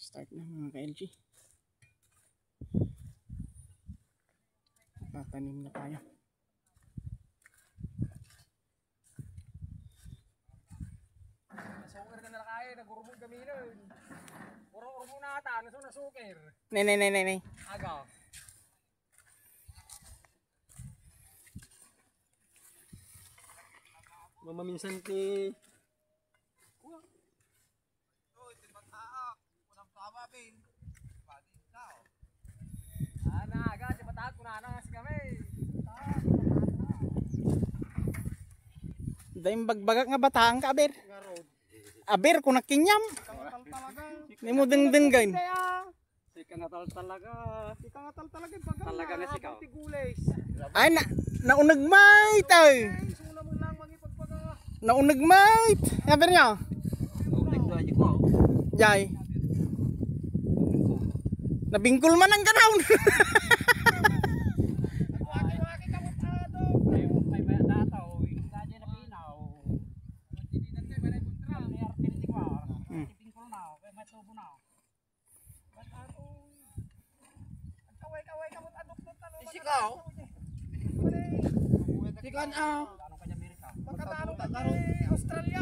Start na mga ka-LG. Tatanim na tayo. Nasukir ka na lang kaya, nag-urubog kami nun. Urubog na ata, nasukir. Nay. Aga. Mamaminsan ti... Aga, di batak ko na nas kami. Dahil bagbagak nga bataan ka, Aber. Aber, kung nakinyam. Hindi mo deng-denggain. Sikangatal talaga. Sikangatal talaga. Bagang Talaga na sikaw. Ay, naunagmait ay. Naunagmait. Aber niya. Jay. Nabingkul man ang ganaw. Sikan Australia.